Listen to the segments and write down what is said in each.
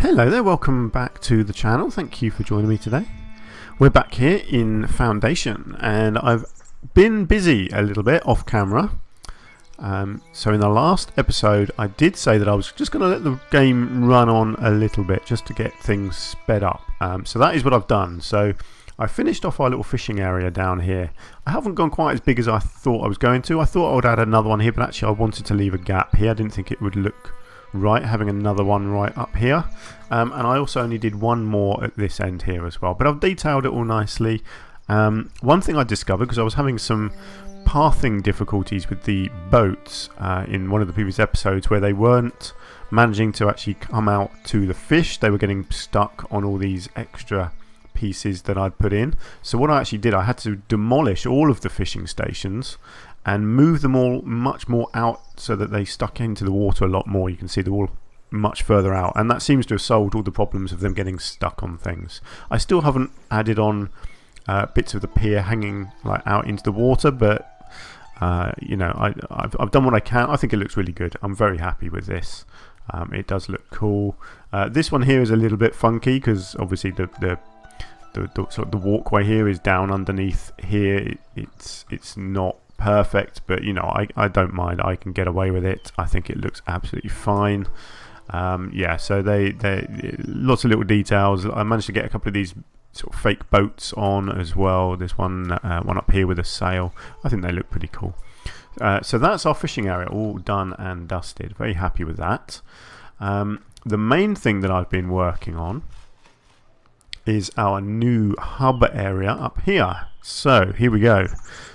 Hello there, welcome back to the channel. Thank you for joining me today. We're back here in Foundation and I've been busy a little bit off camera. So in the last episode I did say that I was just going to let the game run on a little bit just to get things sped up. So that is what I've done. So I finished off our little fishing area down here. I haven't gone quite as big as I thought I was going to. I thought I would add another one here, but actually I wanted to leave a gap here. I didn't think it would look right having another one right up here, and I also only did one more at this end here as well, but I've detailed it all nicely. One thing I discovered, because I was having some pathing difficulties with the boats in one of the previous episodes, where they weren't managing to actually come out to the fish. They were getting stuck on all these extra pieces that I'd put in. So what I actually did, I had to demolish all of the fishing stations and move them all much more out so that they stuck into the water a lot more. You can see they're all much further out, and that seems to have solved all the problems of them getting stuck on things. I still haven't added on bits of the pier hanging like out into the water, but you know, I've done what I can. I think it looks really good. I'm very happy with this. It does look cool. This one here is a little bit funky because obviously the sort of the walkway here is down underneath here. It's not perfect, but you know, I don't mind. I can get away with it. I think it looks absolutely fine. Yeah, so they lots of little details. I managed to get a couple of these sort of fake boats on as well. There's one up here with a sail. I think they look pretty cool. So that's our fishing area all done and dusted. Very happy with that. The main thing that I've been working on is our new hub area up here. So here we go.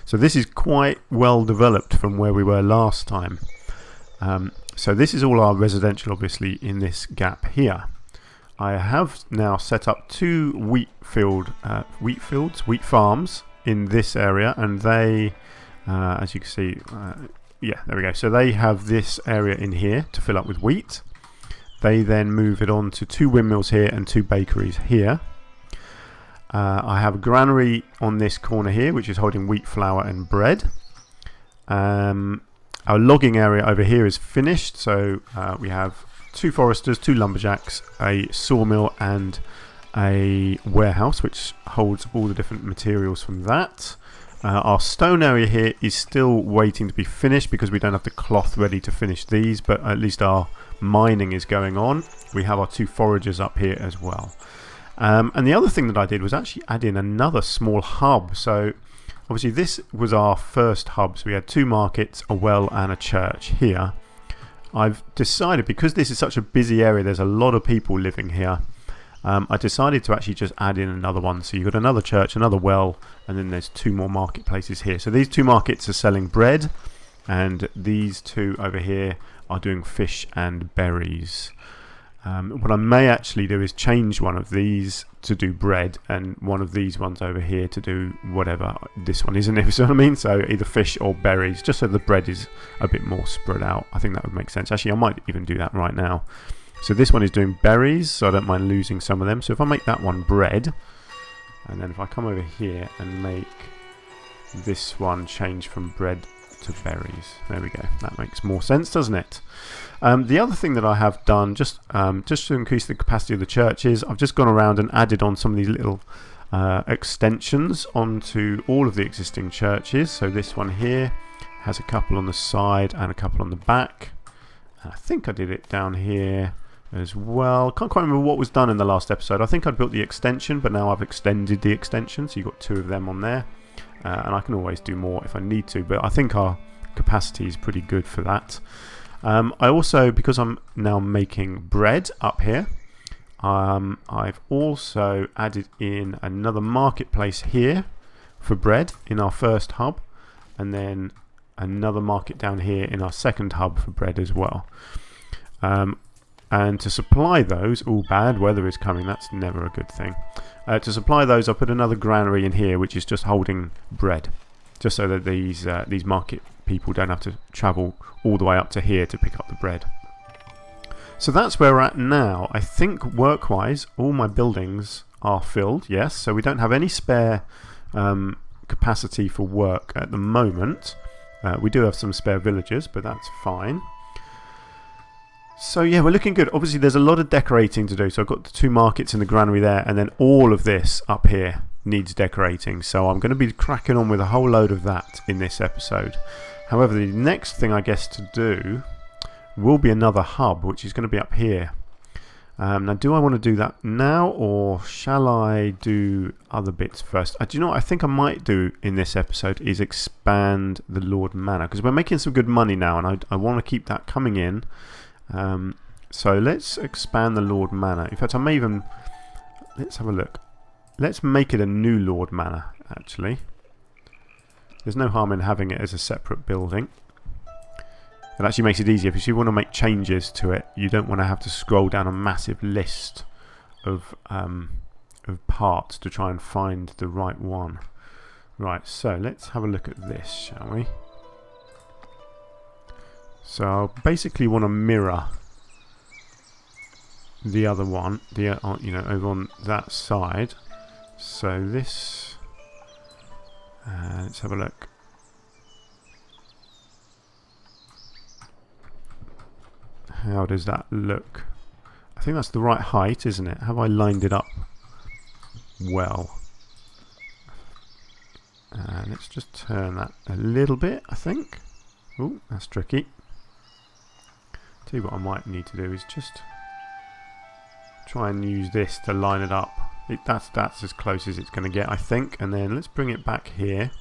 So this is quite well developed from where we were last time. So this is all our residential, obviously, in this gap here. I have now set up two wheat farms in this area, and they, as you can see, yeah, there we go. So they have this area in here to fill up with wheat. They then move it on to two windmills here and two bakeries here. I have a granary on this corner here, which is holding wheat, flour and bread. Our logging area over here is finished, so we have two foresters, two lumberjacks, a sawmill and a warehouse which holds all the different materials from that. Our stone area here is still waiting to be finished because we don't have the cloth ready to finish these, but at least our mining is going on. We have our two foragers up here as well. And the other thing that I did was actually add in another small hub. So obviously this was our first hub, so we had two markets, a well and a church here. I've decided, because this is such a busy area, there's a lot of people living here, I decided to actually just add in another one. So you've got another church, another well, and then there's two more marketplaces here. So these two markets are selling bread, and these two over here are doing fish and berries. What I may actually do is change one of these to do bread and one of these ones over here to do whatever this one is, if you know what I mean. So either fish or berries, just so the bread is a bit more spread out. I think that would make sense. Actually, I might even do that right now. So this one is doing berries, so I don't mind losing some of them. So if I make that one bread, and then if I come over here and make this one change from bread to berries, there we go. That makes more sense, doesn't it? The other thing that I have done, just to increase the capacity of the churches, I've just gone around and added on some of these little extensions onto all of the existing churches. So this one here has a couple on the side and a couple on the back. I think I did it down here as well. Can't quite remember what was done in the last episode. I think I'd built the extension, but now I've extended the extension, so you've got two of them on there. And I can always do more if I need to, but I think our capacity is pretty good for that. I also, because I'm now making bread up here, I've also added in another marketplace here for bread in our first hub, and then another market down here in our second hub for bread as well. And to supply those, all bad weather is coming, that's never a good thing. To supply those, I put another granary in here which is just holding bread, just so that these market people don't have to travel all the way up to here to pick up the bread. So that's where we're at now. I think work-wise all my buildings are filled, yes, so we don't have any spare capacity for work at the moment. We do have some spare villagers, but that's fine. So yeah, we're looking good. Obviously there's a lot of decorating to do. So I've got the 2 markets in the granary there, and then all of this up here needs decorating. So I'm going to be cracking on with a whole load of that in this episode. However, the next thing I guess to do will be another hub, which is going to be up here. Now, do I want to do that now, or shall I do other bits first? Do you know what I think I might do in this episode is expand the Lord Manor, because we're making some good money now, and I want to keep that coming in. So let's expand the Lord Manor. In fact, I may even... Let's have a look. Let's make it a new Lord Manor, actually. There's no harm in having it as a separate building. It actually makes it easier, because if you want to make changes to it, you don't want to have to scroll down a massive list of parts to try and find the right one. Right, so let's have a look at this, shall we? So I basically want to mirror the other one, over on that side. So this, let's have a look. How does that look? I think that's the right height, isn't it? Have I lined it up well? Let's just turn that a little bit, I think. Oh, that's tricky. Tell you what I might need to do is just try and use this to line it up. That's as close as it's going to get, I think. And then let's bring it back here.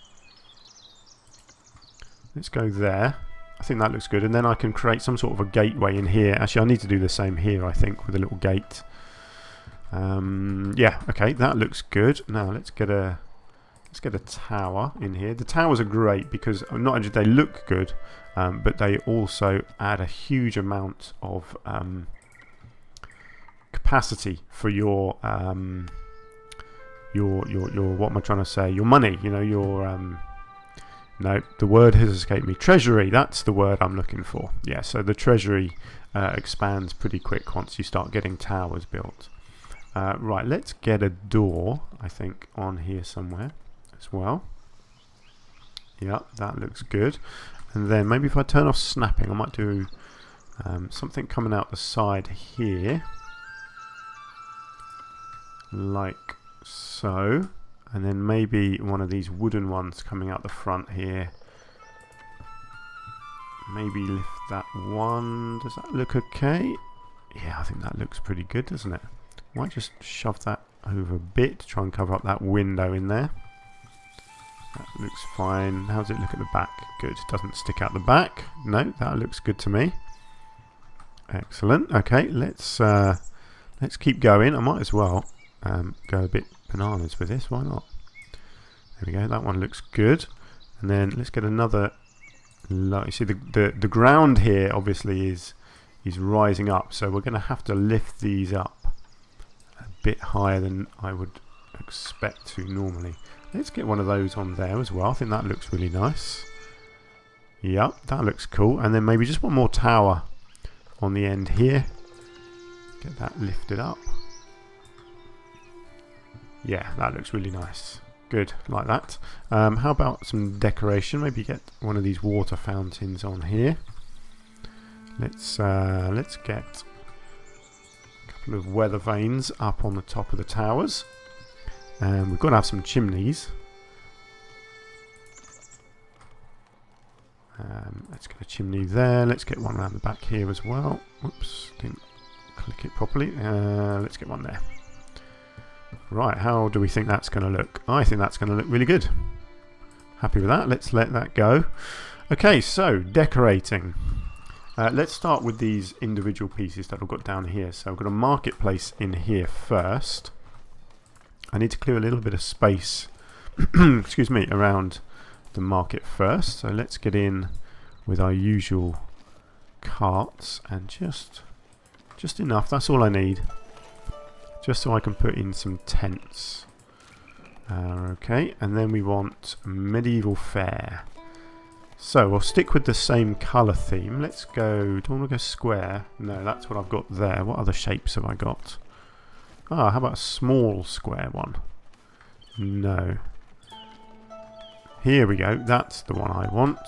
Let's go there. I think that looks good, and then I can create some sort of a gateway in here. Actually, I need to do the same here, I think, with a little gate. Yeah, okay, that looks good. Now let's get a tower in here. The towers are great because not only do they look good, but they also add a huge amount of capacity for your what am I trying to say? Your money. You know, your no, the word has escaped me. Treasury, that's the word I'm looking for. Yeah, so the treasury expands pretty quick once you start getting towers built. Right, let's get a door, I think, on here somewhere as well. Yeah, that looks good. And then maybe if I turn off snapping, I might do something coming out the side here. Like so. And then maybe one of these wooden ones coming out the front here. Maybe lift that one. Does that look okay? Yeah, I think that looks pretty good, doesn't it? Might just shove that over a bit to try and cover up that window in there. That looks fine. How does it look at the back? Good. Doesn't stick out the back. No, that looks good to me. Excellent. Okay, let's keep going. I might as well go a bit bananas with this. Why not? There we go. That one looks good. And then let's get another. You see the ground here obviously is rising up, so we're going to have to lift these up a bit higher than I would expect to normally. Let's get one of those on there as well. I think that looks really nice. Yep, that looks cool. And then maybe just one more tower on the end here. Get that lifted up. Yeah, that looks really nice. Good, like that. How about some decoration? Maybe get one of these water fountains on here. Let's get a couple of weather vanes up on the top of the towers. And we've got to have some chimneys. Let's get a chimney there. Let's get one around the back here as well. Oops, didn't click it properly. Let's get one there. Right, how do we think that's going to look? I think that's going to look really good. Happy with that. Let's let that go. Okay, so decorating. Let's start with these individual pieces that I've got down here. So I've got a marketplace in here first. I need to clear a little bit of space excuse me, around the market first. So let's get in with our usual carts and just enough. That's all I need. Just so I can put in some tents. Okay, and then we want medieval fair. So we'll stick with the same colour theme. Let's go. Do I want to go square? No, that's what I've got there. What other shapes have I got? Ah, how about a small square one? No. Here we go. That's the one I want.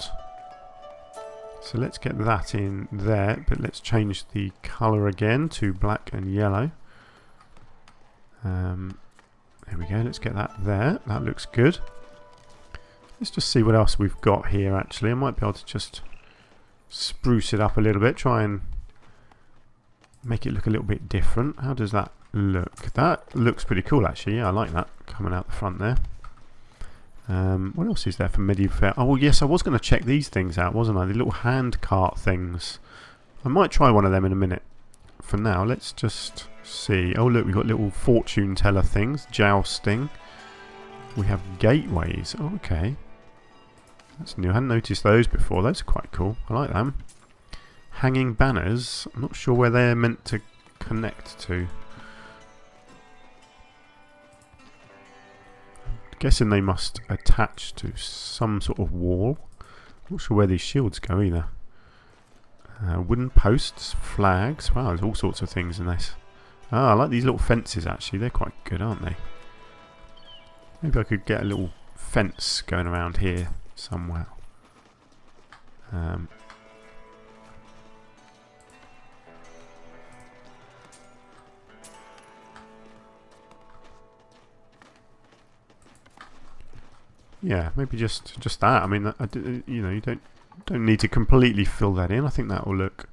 So let's get that in there, but let's change the colour again to black and yellow. There we go, let's get that there. That looks good. Let's just see what else we've got here actually. I might be able to just spruce it up a little bit, try and make it look a little bit different. How does that look? That looks pretty cool actually. Yeah, I like that coming out the front there. What else is there for medieval fair? Oh yes, I was going to check these things out, wasn't I? The little hand cart things. I might try one of them in a minute. For now, let's just see. Oh look, we've got little fortune teller things, jousting. We have gateways. Oh, okay. That's new. I hadn't noticed those before. Those are quite cool. I like them. Hanging banners. I'm not sure where they're meant to connect to. Guessing they must attach to some sort of wall. Not sure where these shields go either. Wooden posts, flags. Wow, there's all sorts of things in this. Ah, I like these little fences actually. They're quite good, aren't they? Maybe I could get a little fence going around here somewhere. Yeah, maybe just that. I mean, you know, you don't need to completely fill that in. I think that will look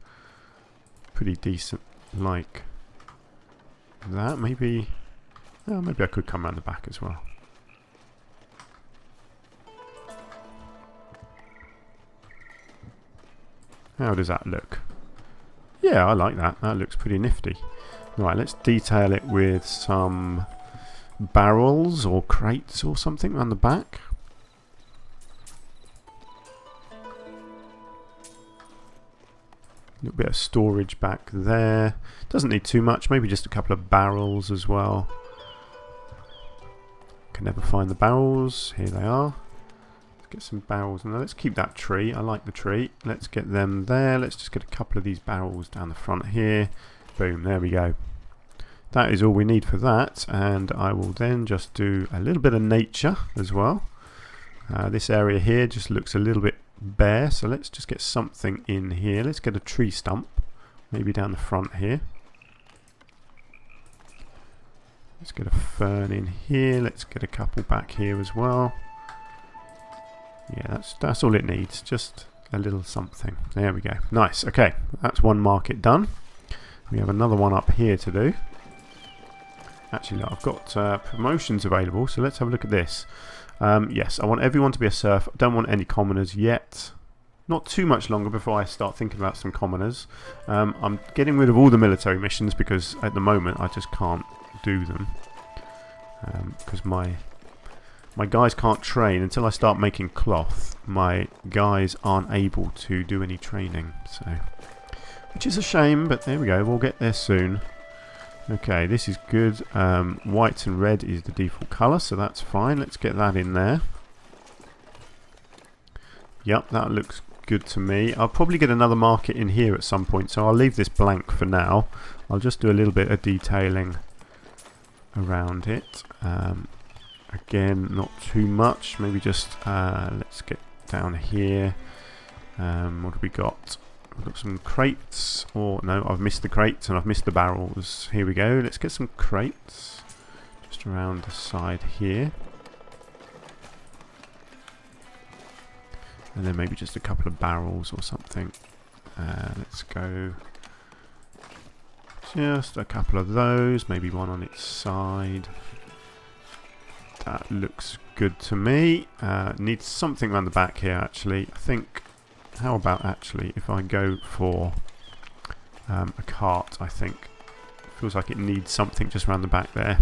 pretty decent, like that. Maybe, oh, maybe I could come around the back as well. How does that look? Yeah, I like that. That looks pretty nifty. Right, let's detail it with some barrels or crates or something around the back. A little bit of storage back there. Doesn't need too much, maybe just a couple of barrels as well. Can never find the barrels. Here they are. Let's get some barrels. Now let's keep that tree. I like the tree. Let's get them there. Let's just get a couple of these barrels down the front here. Boom, there we go. That is all we need for that, and I will then just do a little bit of nature as well. This area here just looks a little bit bare, so let's just get something in here. Let's get a tree stump, maybe down the front here. Let's get a fern in here. Let's get a couple back here as well. Yeah, that's all it needs, just a little something. There we go. Nice. Okay, that's one market done. We have another one up here to do. Actually, look, I've got promotions available, so let's have a look at this. Yes, I want everyone to be a serf. I don't want any commoners yet. Not too much longer before I start thinking about some commoners. I'm getting rid of all the military missions because at the moment I just can't do them. Because my guys can't train until I start making cloth. My guys aren't able to do any training, so which is a shame, but there we go. We'll get there soon. Okay, this is good. White and red is the default colour, so that's fine. Let's get that in there. Yep, that looks good to me. I'll probably get another market in here at some point, so I'll leave this blank for now. I'll just do a little bit of detailing around it. Again, not too much. Maybe just let's get down here. What have we got? We've got some crates, or no, I've missed the crates and I've missed the barrels. Here we go. Let's get some crates just around the side here. And then maybe just a couple of barrels or something. Let's go just a couple of those, maybe one on its side. That looks good to me. Needs something around the back here actually. I think, how about actually if I go for a cart, I think. Feels like it needs something just around the back there.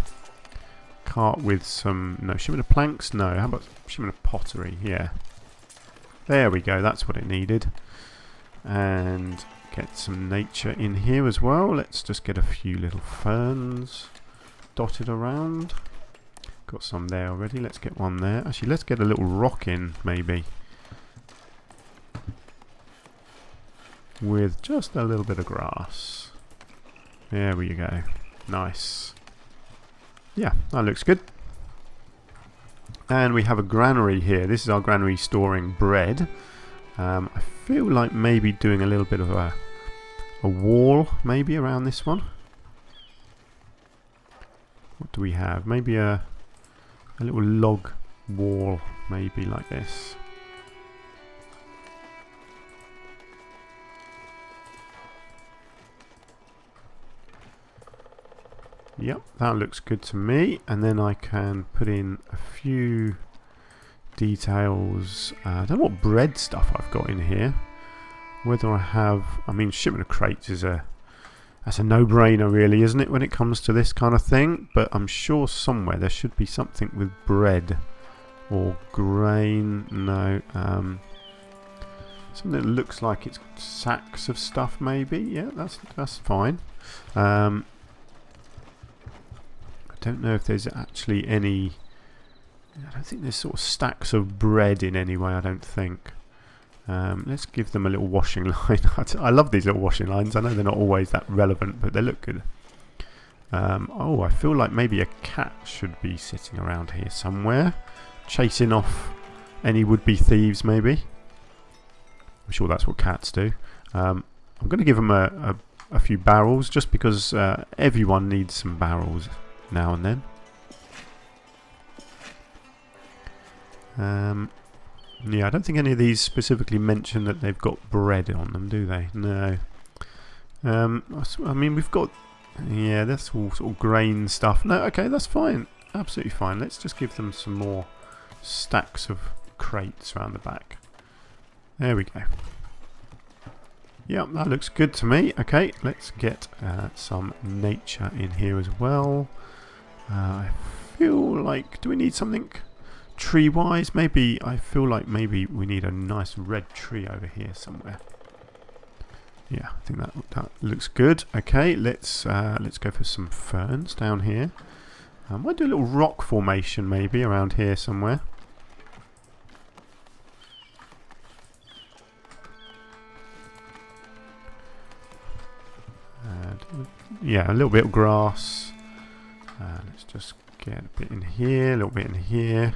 Cart with some, no, shipment of planks? No, how about shipment of pottery? Yeah. There we go, that's what it needed. And get some nature in here as well. Let's just get a few little ferns dotted around. Got some there already, let's get one there. Actually, let's get a little rock in, maybe. With just a little bit of grass. There we go. Nice. Yeah, that looks good. And we have a granary here. This is our granary storing bread. I feel like maybe doing a little bit of a wall maybe around this one. What do we have? Maybe a little log wall, maybe like this. Yep, that looks good to me. And then I can put in a few details. I don't know what bread stuff I've got in here. Whether I have, I mean, shipment of crates is that's a no-brainer really, isn't it, when it comes to this kind of thing? But I'm sure somewhere there should be something with bread or grain. No, something that looks like it's sacks of stuff maybe. Yeah, that's fine. I don't know if there's actually any. I don't think there's sort of stacks of bread in any way, I don't think. Let's give them a little washing line. I love these little washing lines. I know they're not always that relevant, but they look good. Oh, I feel like maybe a cat should be sitting around here somewhere, chasing off any would-be thieves maybe. I'm sure that's what cats do. I'm going to give them a few barrels, just because everyone needs some barrels now and then. Yeah, I don't think any of these specifically mention that they've got bread on them, do they? No. I mean, we've got... Yeah, that's all sort of grain stuff. No, okay, that's fine. Absolutely fine. Let's just give them some more stacks of crates around the back. There we go. Yep, that looks good to me. Okay, let's get some nature in here as well. I feel like... Do we need something... tree-wise? Maybe, I feel like maybe we need a nice red tree over here somewhere. Yeah, I think that looks good. Okay, let's go for some ferns down here. I might do a little rock formation maybe around here somewhere. And, yeah, a little bit of grass. Let's just get a bit in here, a little bit in here.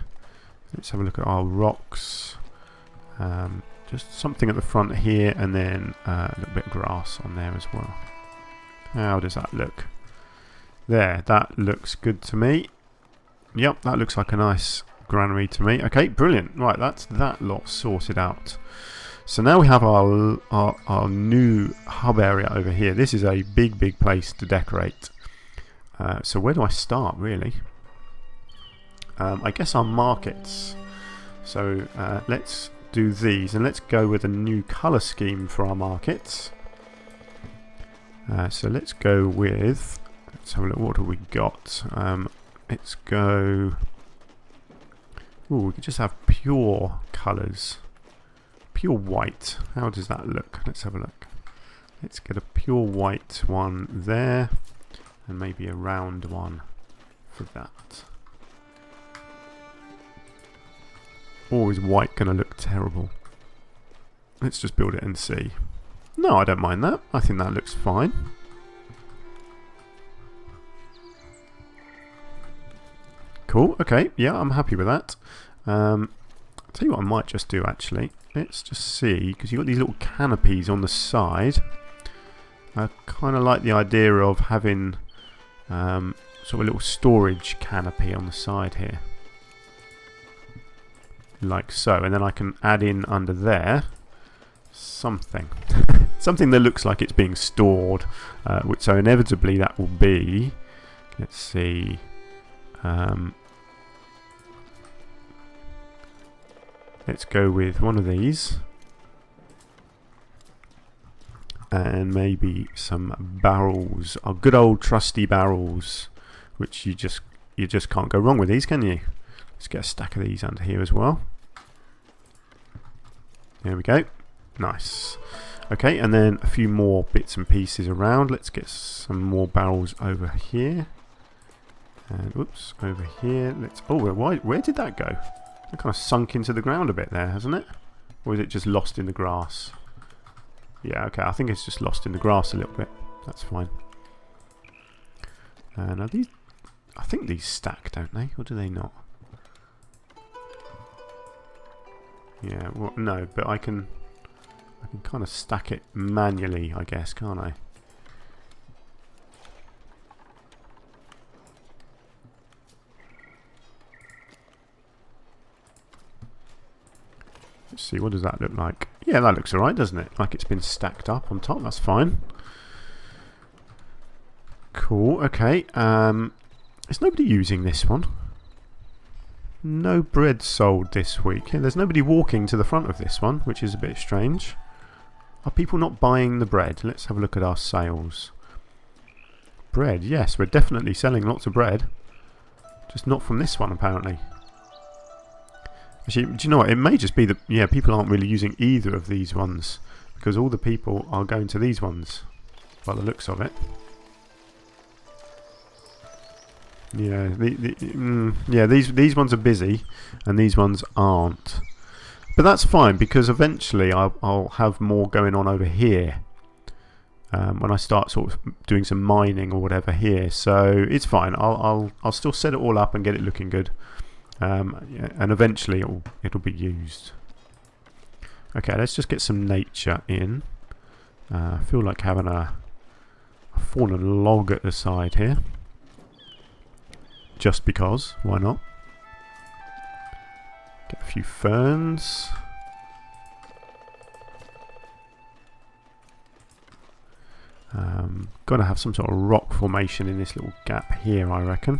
Let's have a look at our rocks. Just something at the front here, and then a little bit of grass on there as well. How does that look? There, that looks good to me. Yep, that looks like a nice granary to me. Okay, brilliant. Right, that's that lot sorted out. So now we have our new hub area over here. This is a big place to decorate. So where do I start, really? I guess our markets. So let's do these, and let's go with a new colour scheme for our markets. So let's go with, let's have a look, what have we got? Let's go, ooh, we could just have pure colours. Pure white, how does that look? Let's have a look. Let's get a pure white one there, and maybe a round one for that. Or is white going to look terrible? Let's just build it and see. No, I don't mind that. I think that looks fine. Cool, okay, yeah, I'm happy with that. I'll tell you what I might just do actually. Let's just see, because you've got these little canopies on the side. I kind of like the idea of having sort of a little storage canopy on the side here. Like so, and then I can add in under there something. Something that looks like it's being stored. So inevitably that will be, let's see, let's go with one of these. And maybe some barrels, our good old trusty barrels, which you just can't go wrong with these, can you? Let's get a stack of these under here as well. There we go. Nice. Okay, and then a few more bits and pieces around. Let's get some more barrels over here. And whoops, over here. Let's. Oh, where did that go? It kind of sunk into the ground a bit there, hasn't it? Or is it just lost in the grass? Yeah, okay. I think it's just lost in the grass a little bit. That's fine. Now these, I think these stack, don't they? Or do they not? Yeah, well, no, but I can can kind of stack it manually, I guess, can't I? Let's see, what does that look like? Yeah, that looks alright, doesn't it? Like it's been stacked up on top, that's fine. Cool, okay. Is nobody using this one? No bread sold this week. Yeah, there's nobody walking to the front of this one, which is a bit strange. Are people not buying the bread? Let's have a look at our sales. Bread, yes, we're definitely selling lots of bread. Just not from this one, apparently. Actually, do you know what? It may just be that, yeah, people aren't really using either of these ones, because all the people are going to these ones, by the looks of it. Yeah, these ones are busy, and these ones aren't. But that's fine, because eventually I'll have more going on over here when I start sort of doing some mining or whatever here. So it's fine. I'll still set it all up and get it looking good, yeah, and eventually it'll be used. Okay, let's just get some nature in. I feel like having a fallen log at the side here. Just because, why not? Get a few ferns. Got to have some sort of rock formation in this little gap here, I reckon.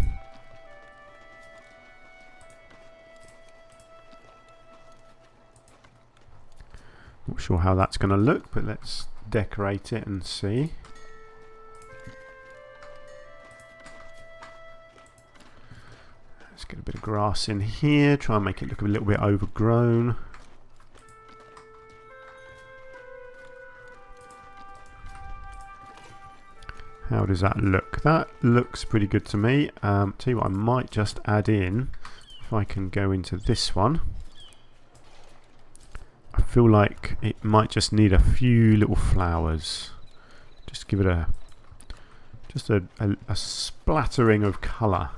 Not sure how that's going to look, but let's decorate it and see. Let's get a bit of grass in here, try and make it look a little bit overgrown. How does that look? That looks pretty good to me. Tell you what, I might just add in, if I can go into this one. I feel like it might just need a few little flowers. Just give it a splattering of colour.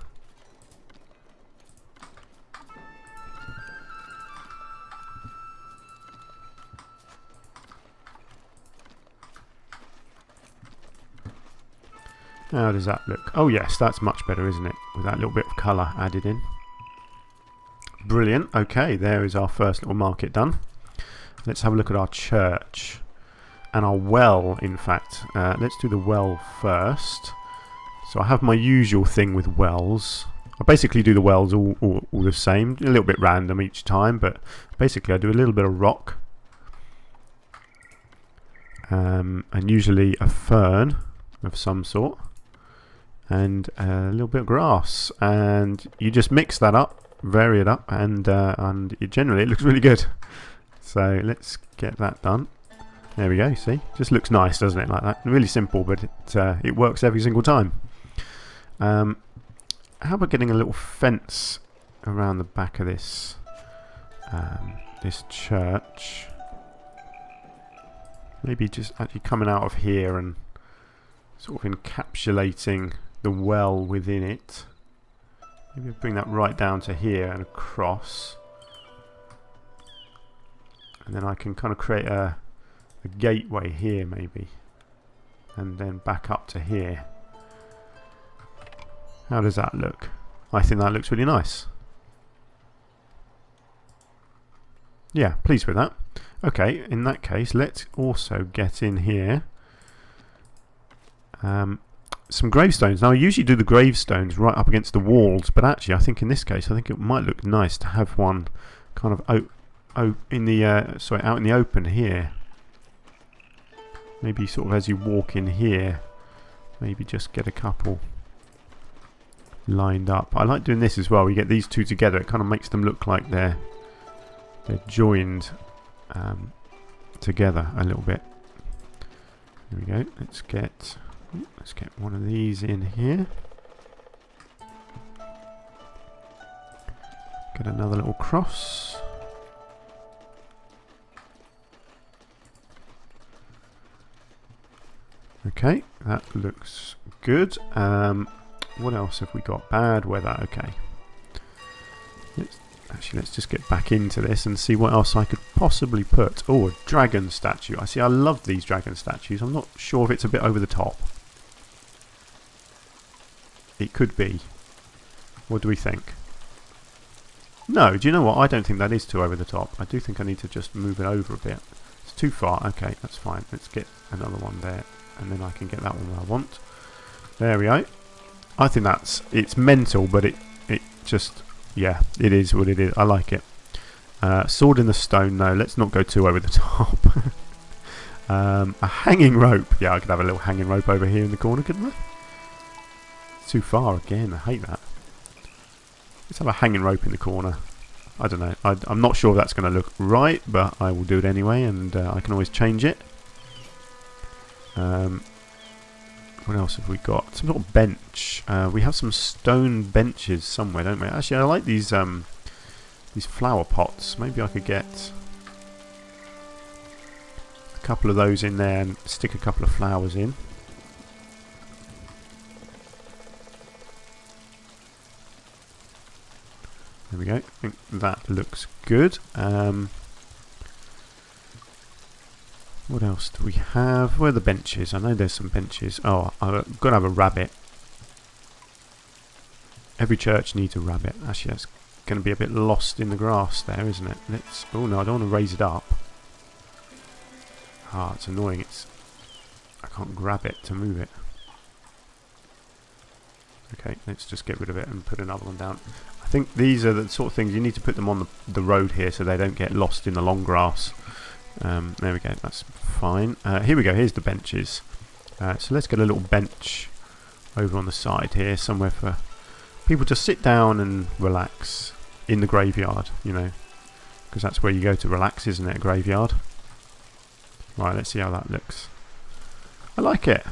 How does that look? Oh yes, that's much better, isn't it? With that little bit of colour added in. Brilliant. Okay, there is our first little market done. Let's have a look at our church. And our well, in fact. Let's do the well first. So I have my usual thing with wells. I basically do the wells all the same. A little bit random each time, but basically I do a little bit of rock. And usually a fern of some sort. And a little bit of grass, and you just mix that up, vary it up, and generally it looks really good. So let's get that done. There we go. See, just looks nice, doesn't it? Like that. Really simple, but it works every single time. How about getting a little fence around the back of this this church? Maybe just actually coming out of here and sort of encapsulating the well within it. Maybe bring that right down to here and across, and then I can kind of create a gateway here maybe, and then back up to here. How does that look? I think that looks really nice. Yeah, pleased with that. Okay, in that case let's also get in here some gravestones. Now I usually do the gravestones right up against the walls, but actually I think in this case I think it might look nice to have one kind of out in the open here. Maybe sort of as you walk in here, maybe just get a couple lined up. I like doing this as well. You get these two together, it kind of makes them look like they're joined together a little bit. There we go. Let's get one of these in here. Get another little cross. Okay, that looks good. What else have we got? Bad weather. Okay. Actually, let's just get back into this and see what else I could possibly put. Oh, a dragon statue. I love these dragon statues. I'm not sure if it's a bit over the top. It could be. What do we think? No, do you know what? I don't think that is too over the top. I do think I need to just move it over a bit. It's too far. Okay, that's fine. Let's get another one there. And then I can get that one where I want. There we go. I think it's mental, but it just, yeah, it is what it is. I like it. Sword in the stone, no, let's not go too over the top. A hanging rope. Yeah, I could have a little hanging rope over here in the corner, couldn't I? Too far again, I hate that. Let's have a hanging rope in the corner. I don't know. I'm not sure if that's going to look right, but I will do it anyway, and I can always change it. What else have we got? Some sort of bench. We have some stone benches somewhere, don't we? Actually, I like these flower pots. Maybe I could get a couple of those in there and stick a couple of flowers in. There we go. I think that looks good. What else do we have? Where are the benches? I know there's some benches. Oh, I've got to have a rabbit. Every church needs a rabbit. Actually, that's going to be a bit lost in the grass there, isn't it? Oh no, I don't want to raise it up. Ah, it's annoying. I can't grab it to move it. Okay, let's just get rid of it and put another one down. I think these are the sort of things you need to put them on the road here so they don't get lost in the long grass. There we go, that's fine. Here we go, here's the benches. So let's get a little bench over on the side here, somewhere for people to sit down and relax in the graveyard, you know, because that's where you go to relax, isn't it, a graveyard? Right, let's see how that looks. I like it.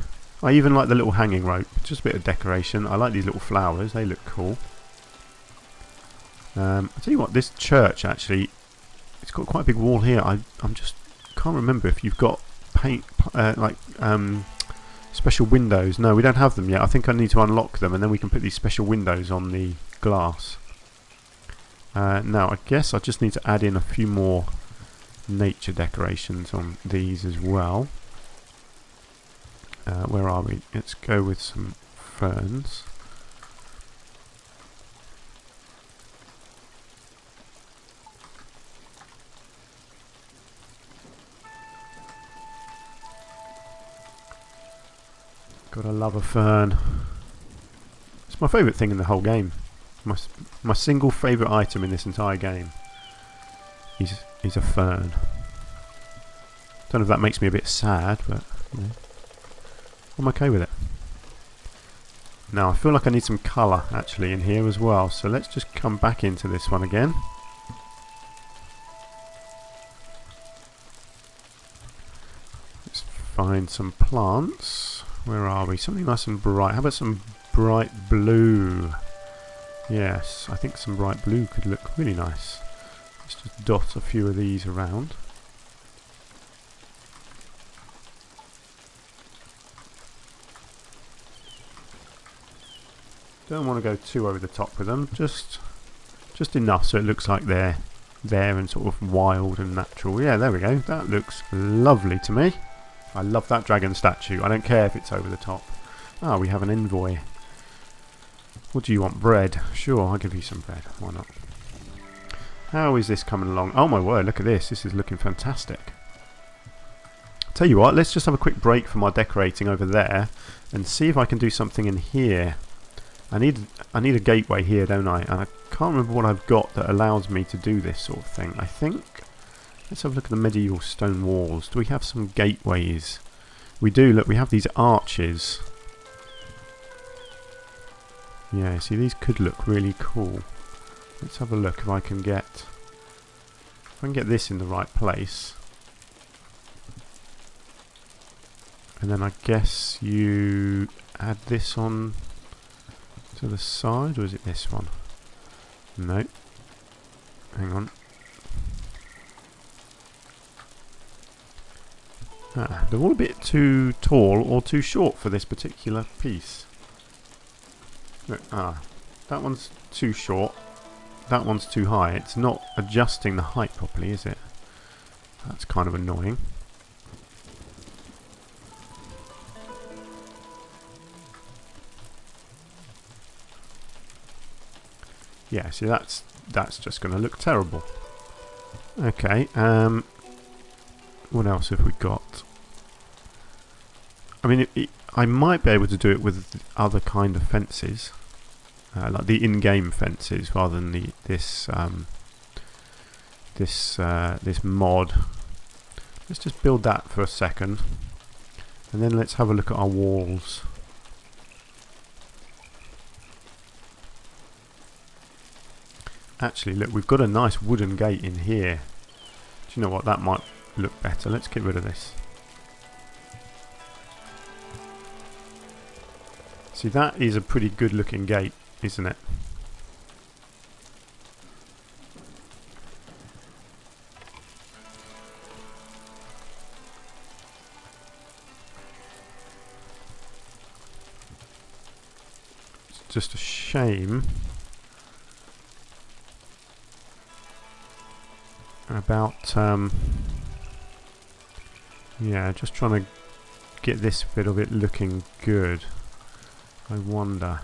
I even like the little hanging rope, just a bit of decoration. I like these little flowers, they look cool. I'll tell you what, this church actually, it's got quite a big wall here. I'm just can't remember if you've got paint special windows. No, we don't have them yet. I think I need to unlock them and then we can put these special windows on the glass. Now I guess I just need to add in a few more nature decorations on these as well. Where are we? Let's go with some ferns. Gotta love a fern. It's my favourite thing in the whole game. My single favourite item in this entire game is a fern. Don't know if that makes me a bit sad, but you know, I'm okay with it. Now I feel like I need some colour actually in here as well, so let's just come back into this one again. Let's find some plants. Where are we? Something nice and bright. How about some bright blue? Yes, I think some bright blue could look really nice. Let's just dot a few of these around. Don't want to go too over the top with them, just enough so it looks like they're there and sort of wild and natural. Yeah, there we go. That looks lovely to me. I love that dragon statue. I don't care if it's over the top. Ah, we have an envoy. What do you want? Bread? Sure, I'll give you some bread. Why not? How is this coming along? Oh my word, look at this. This is looking fantastic. Tell you what, let's just have a quick break from our decorating over there and see if I can do something in here. I need a gateway here, don't I? And I can't remember what I've got that allows me to do this sort of thing. I think... Let's have a look at the medieval stone walls. Do we have some gateways? We do. Look, we have these arches. Yeah, see, these could look really cool. Let's have a look if I can get this in the right place. And then I guess you add this on to the side, or is it this one? No. Hang on. They're all a bit too tall or too short for this particular piece. Look, that one's too short. that one's too high. It's not adjusting the height properly, is it? That's kind of annoying. Yeah, see, that's just going to look terrible. Okay, what else have we got? I mean, I might be able to do it with other kind of fences, like the in-game fences, rather than this mod. Let's just build that for a second, and then let's have a look at our walls. Actually, look, we've got a nice wooden gate in here. Do you know what? That might look better. Let's get rid of this. See, that is a pretty good looking gate, isn't it? It's just a shame about yeah, just trying to get this bit of it looking good. I wonder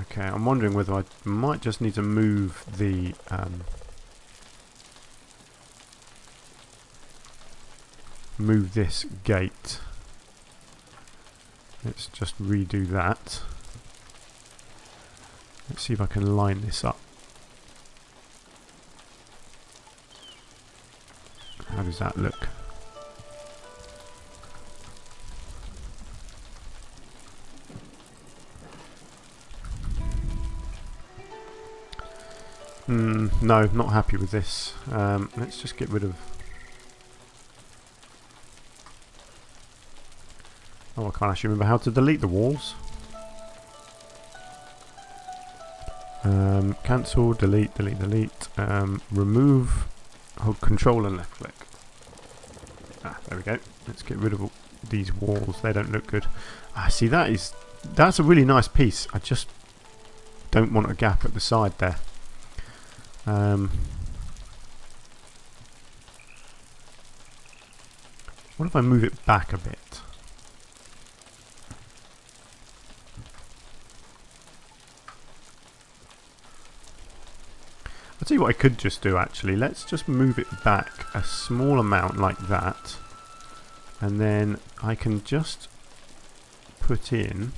okay, I'm wondering whether I might just need to move the move this gate. Let's just redo that. Let's see if I can line this up. How does that look? No, not happy with this. Let's just get rid of... Oh, I can't actually remember how to delete the walls. Cancel, delete, delete, delete. Remove, hold control and left click. Ah, there we go. Let's get rid of these walls. They don't look good. Ah, see, that's a really nice piece. I just don't want a gap at the side there. What if I move it back a bit? I'll tell you what I could just do actually. Let's just move it back a small amount like that. And then I can just put in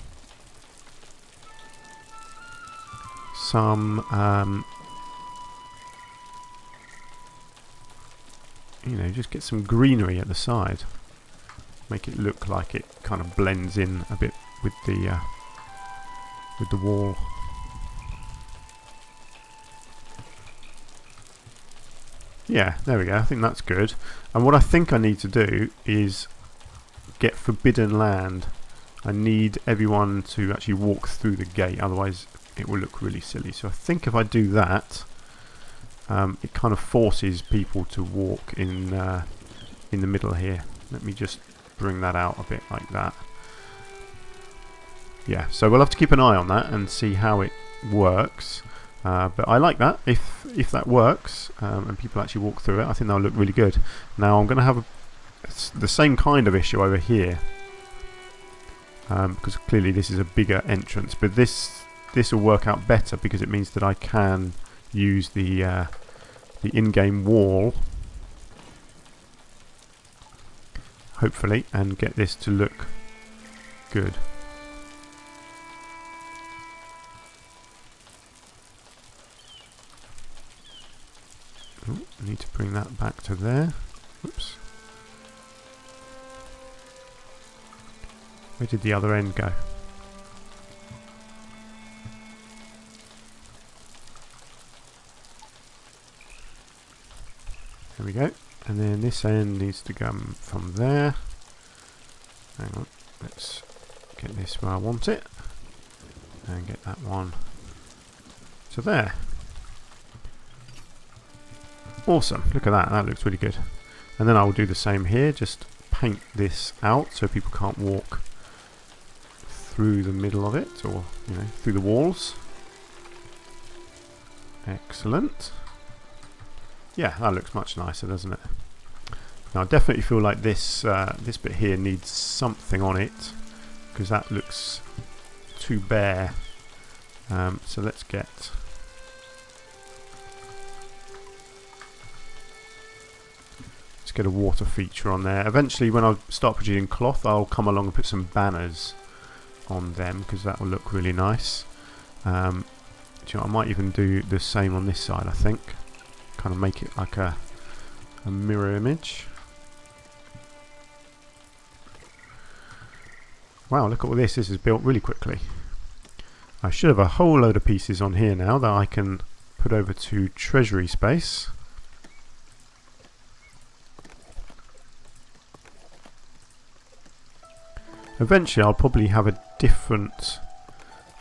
some, you know, just get some greenery at the side. Make it look like it kind of blends in a bit with the wall. Yeah, there we go. I think that's good. And what I think I need to do is get forbidden land. I need everyone to actually walk through the gate, otherwise it will look really silly. So I think if I do that, it kind of forces people to walk in the middle here. Let me just bring that out a bit like that. Yeah, so we'll have to keep an eye on that and see how it works. But I like that. If that works and people actually walk through it, I think that'll look really good. Now I'm going to have the same kind of issue over here, because clearly this is a bigger entrance. But this will work out better because it means that I can use the in-game wall, hopefully, and get this to look good. Ooh, need to bring that back to there. Whoops. Where did the other end go? There we go. And then this end needs to come from there. Hang on. Let's get this where I want it. And get that one to there. Awesome. Look at that. That looks really good. And then I will do the same here, just paint this out so people can't walk through the middle of it, or through the walls. Excellent. Yeah, that looks much nicer, doesn't it? Now I definitely feel like this this bit here needs something on it, because that looks too bare. So let's get a water feature on there. Eventually, when I start producing cloth, I'll come along and put some banners on them, because that will look really nice. I might even do the same on this side, I think. Kind of make it like a mirror image. Wow, look at all this. This is built really quickly. I should have a whole load of pieces on here now that I can put over to treasury space. Eventually I'll probably have a different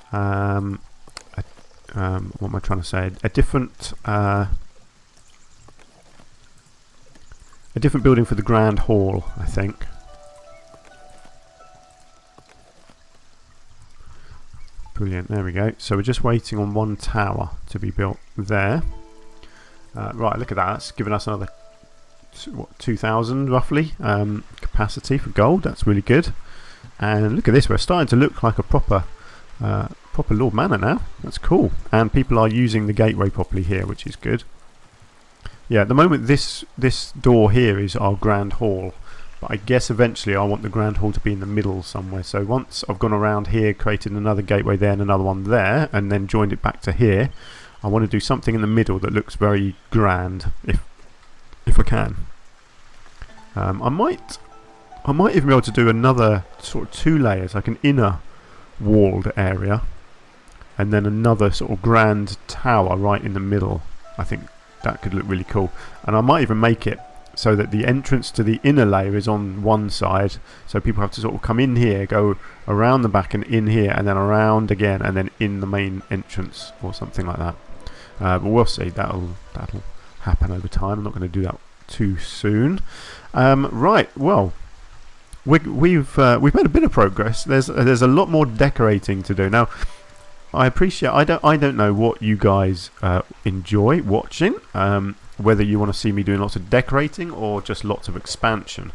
what am I trying to say? A different building for the grand hall, I think. Brilliant, there we go. So we're just waiting on one tower to be built there. Right, look at that. That's given us another 2,000 roughly capacity for gold. That's really good. And look at this, we're starting to look like a proper Lord Manor now. That's cool. And people are using the gateway properly here, which is good. Yeah, at the moment this door here is our grand hall, but I guess eventually I want the grand hall to be in the middle somewhere. So once I've gone around here, created another gateway there and another one there, and then joined it back to here, I want to do something in the middle that looks very grand, if I can. I might even be able to do another sort of 2 layers, like an inner walled area, and then another sort of grand tower right in the middle. I think that could look really cool. And I might even make it so that the entrance to the inner layer is on one side, so people have to sort of come in here, go around the back and in here, and then around again, and then in the main entrance, or something like that. But we'll see. That'll happen over time. I'm not going to do that too soon. Right. Well, we've made a bit of progress. There's a lot more decorating to do now. I appreciate. I don't know what you guys enjoy watching. Whether you want to see me doing lots of decorating or just lots of expansion.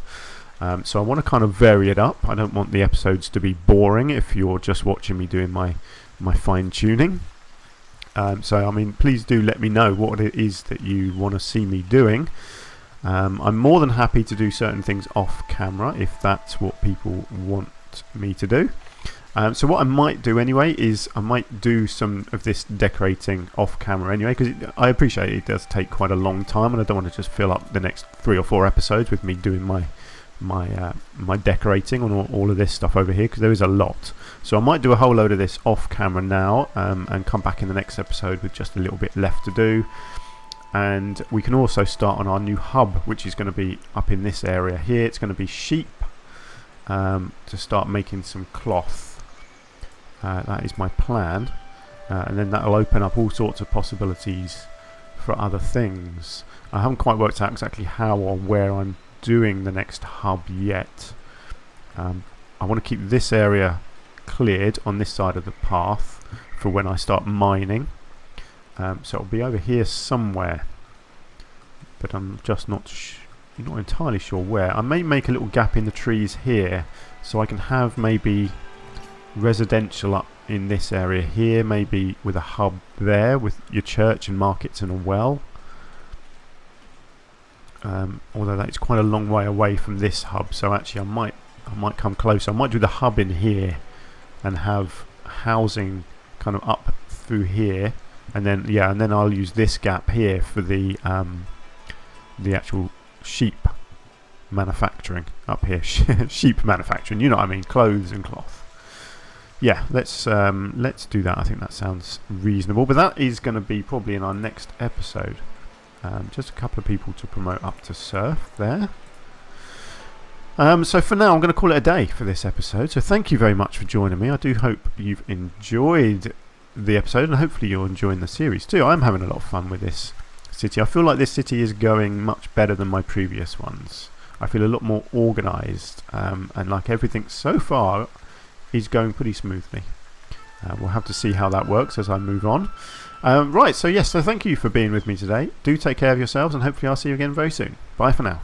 So I want to kind of vary it up. I don't want the episodes to be boring if you're just watching me doing my fine tuning. So I mean, please do let me know what it is that you want to see me doing. I'm more than happy to do certain things off camera if that's what people want me to do. So what I might do anyway is I might do some of this decorating off camera anyway, because I appreciate it does take quite a long time, and I don't want to just fill up the next 3 or 4 episodes with me doing my decorating on all of this stuff over here, because there is a lot. So I might do a whole load of this off camera now, and come back in the next episode with just a little bit left to do. And we can also start on our new hub, which is going to be up in this area here. It's going to be sheep, to start making some cloth. That is my plan, and then that will open up all sorts of possibilities for other things. I haven't quite worked out exactly how or where I'm doing the next hub yet. I want to keep this area cleared on this side of the path for when I start mining. So it'll be over here somewhere, but I'm just not entirely sure where. I may make a little gap in the trees here, so I can have maybe residential up in this area here, maybe with a hub there with your church and markets and a well. Although that is quite a long way away from this hub, so actually I might come closer. I might do the hub in here and have housing kind of up through here, and then I'll use this gap here for the actual sheep manufacturing up here. Sheep manufacturing, you know what I mean, clothes and cloth. Yeah, let's do that. I think that sounds reasonable, but that is going to be probably in our next episode. Just a couple of people to promote up to surf there. So for now, I'm going to call it a day for this episode. So thank you very much for joining me. I do hope you've enjoyed the episode, and hopefully you're enjoying the series too. I'm having a lot of fun with this city. I feel like this city is going much better than my previous ones. I feel a lot more organised, and like everything so far is going pretty smoothly. We'll have to see how that works as I move on. Right, so yes, so thank you for being with me today. Do take care of yourselves, and hopefully I'll see you again very soon. Bye for now.